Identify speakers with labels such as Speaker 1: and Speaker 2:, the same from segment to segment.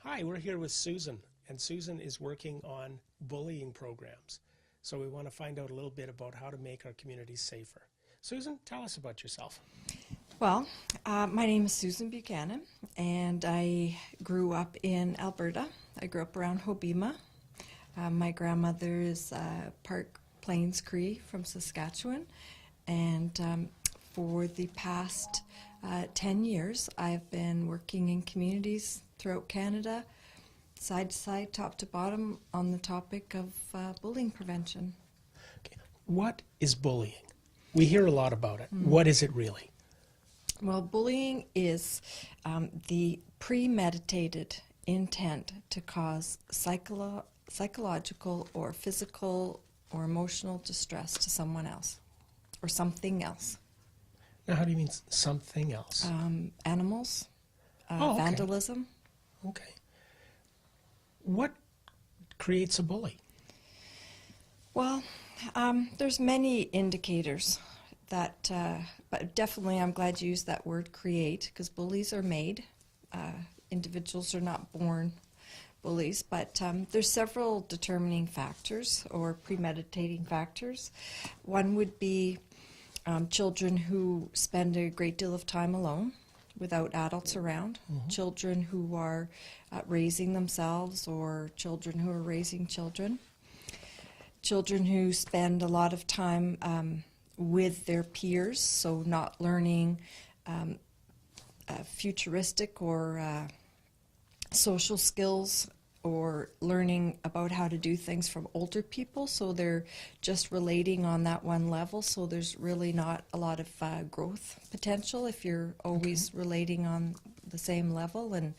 Speaker 1: Hi, we're here with Susan, and Susan is working on bullying programs. So we want to find out a little bit about how to make our communities safer. Susan, tell us about yourself.
Speaker 2: Well, my name is Susan Buchanan, and I grew up in Alberta. I grew up around Hobbema. My grandmother is Park Plains Cree from Saskatchewan, and for the past 10 years, I've been working in communities throughout Canada, side to side, top to bottom, on the topic of bullying prevention.
Speaker 1: Okay. What is bullying? We hear a lot about it. What is it really?
Speaker 2: Well, bullying is the premeditated intent to cause psychological or physical or emotional distress to someone else or something else.
Speaker 1: Now, how do you mean something else?
Speaker 2: Animals,
Speaker 1: Okay.
Speaker 2: vandalism.
Speaker 1: Okay. What creates a bully?
Speaker 2: Well, there's many indicators that, but definitely I'm glad you used that word create, because bullies are made. Individuals are not born bullies, but there's several determining factors or premeditating factors. One would be children who spend a great deal of time alone without adults around, children who are raising themselves, or children who are raising children, children who spend a lot of time with their peers, so not learning futuristic or social skills, or learning about how to do things from older people, so they're just relating on that one level, so there's really not a lot of growth potential if you're always relating on the same level and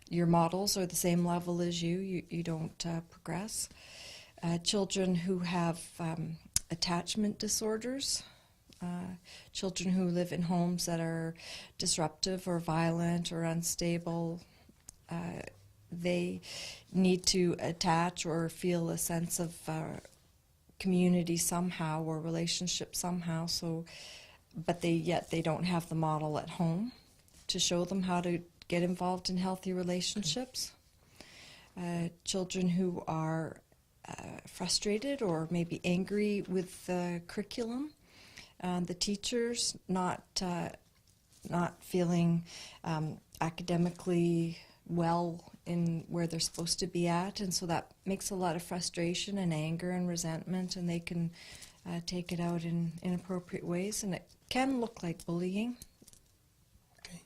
Speaker 2: your models are the same level as you don't progress. Children who have attachment disorders, children who live in homes that are disruptive or violent or unstable, they need to attach or feel a sense of community somehow or relationship somehow. So, but yet they don't have the model at home to show them how to get involved in healthy relationships. Children who are frustrated or maybe angry with the curriculum, the teachers not feeling academically well in where they're supposed to be at, and so that makes a lot of frustration and anger and resentment, and they can take it out in inappropriate ways, and it can look like bullying.
Speaker 1: Okay.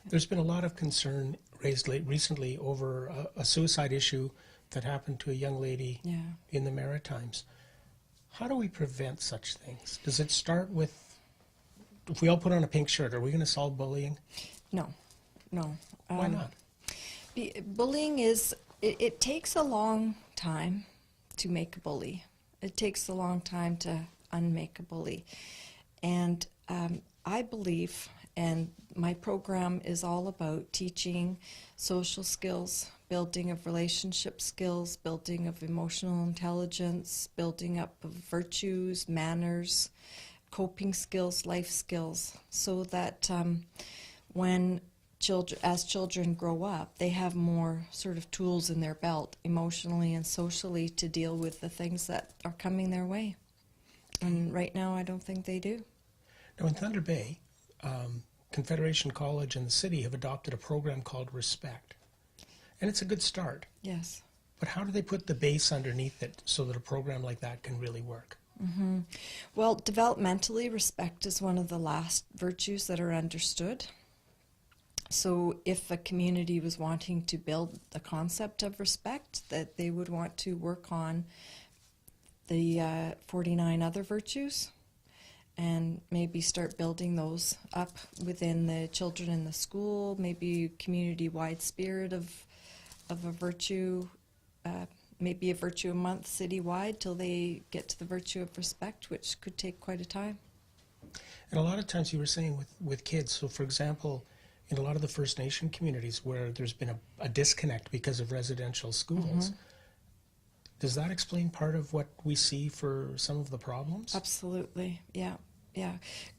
Speaker 1: There's been a lot of concern raised recently over a suicide issue that happened to a young lady in the Maritimes. How do we prevent such things? Does it start with, if we all put on a pink shirt, are we going to solve bullying?
Speaker 2: No.
Speaker 1: Why not?
Speaker 2: Bullying is, it takes a long time to make a bully. It takes a long time to unmake a bully. And I believe, and my program is all about teaching social skills, building of relationship skills, building of emotional intelligence, building up of virtues, manners, coping skills, life skills, so that as children grow up, they have more sort of tools in their belt, emotionally and socially, to deal with the things that are coming their way. And right now, I don't think they do.
Speaker 1: Now, in Thunder Bay, Confederation College and the city have adopted a program called Respect. And it's a good start.
Speaker 2: Yes.
Speaker 1: But how do they put the base underneath it so that a program like that can really work?
Speaker 2: Well, developmentally, respect is one of the last virtues that are understood. So if a community was wanting to build the concept of respect, that they would want to work on the 49 other virtues and maybe start building those up within the children in the school, maybe community-wide spirit of a virtue, maybe a virtue a month citywide till they get to the virtue of respect, which could take quite a time.
Speaker 1: And a lot of times you were saying with kids, so for example, in a lot of the First Nation communities where there's been a disconnect because of residential schools, does that explain part of what we see for some of the problems?
Speaker 2: Absolutely, yeah.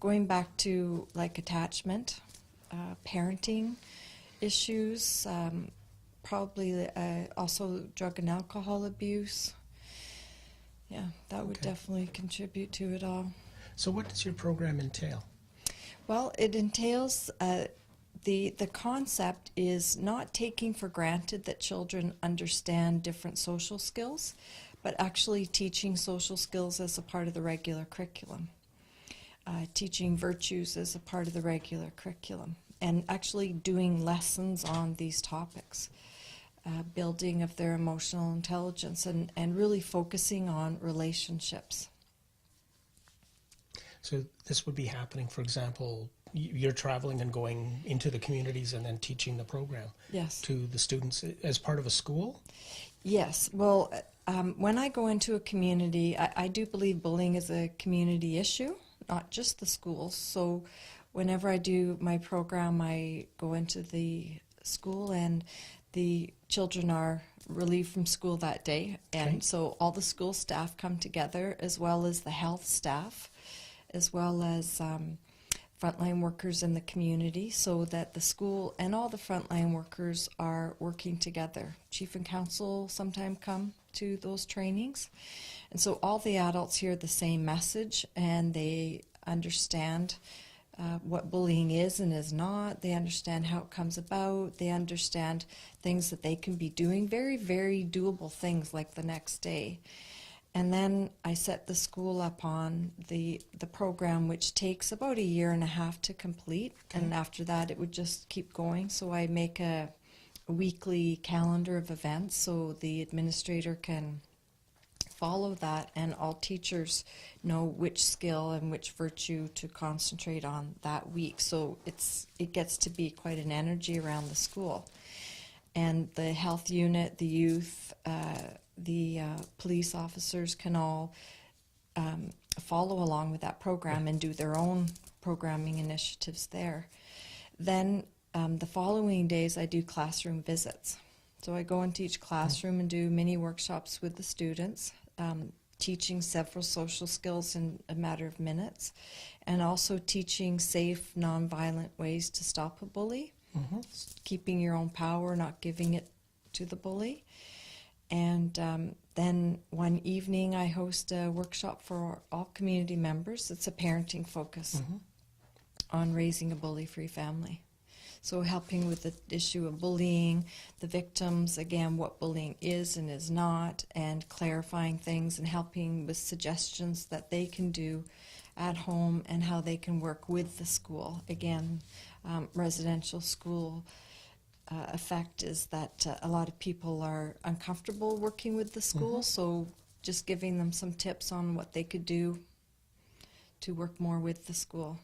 Speaker 2: Going back to like attachment, parenting issues, probably also drug and alcohol abuse. Yeah, that would definitely contribute to it all.
Speaker 1: So what does your program entail?
Speaker 2: Well, it entails the concept is not taking for granted that children understand different social skills, but actually teaching social skills as a part of the regular curriculum. Teaching virtues as a part of the regular curriculum, and actually doing lessons on these topics. Building of their emotional intelligence, and really focusing on relationships.
Speaker 1: So this would be happening, for example, you're traveling and going into the communities and then teaching the program to the students as part of a school?
Speaker 2: Yes. Well, when I go into a community, I do believe bullying is a community issue, not just the schools. So whenever I do my program, I go into the school, and the children are relieved from school that day. And so all the school staff come together, as well as the health staff, as well as frontline workers in the community, so that the school and all the frontline workers are working together. Chief and council sometimes come to those trainings. And so all the adults hear the same message, and they understand what bullying is and is not. They understand how it comes about. They understand things that they can be doing, very, very doable things like the next day. And then I set the school up on the program, which takes about 1.5 years to complete. And after that, it would just keep going. So I make a weekly calendar of events so the administrator can follow that, and all teachers know which skill and which virtue to concentrate on that week. So it gets to be quite an energy around the school. And the health unit, the youth, the police officers can all follow along with that program and do their own programming initiatives there. Then the following days I do classroom visits. So I go into each classroom and do mini workshops with the students, teaching several social skills in a matter of minutes, and also teaching safe, nonviolent ways to stop a bully, keeping your own power, not giving it to the bully. And then one evening I host a workshop for all community members. It's a parenting focus on raising a bully-free family. So helping with the issue of bullying, the victims, again, what bullying is and is not, and clarifying things and helping with suggestions that they can do at home and how they can work with the school. Again, residential school effect is that a lot of people are uncomfortable working with the school, so just giving them some tips on what they could do to work more with the school.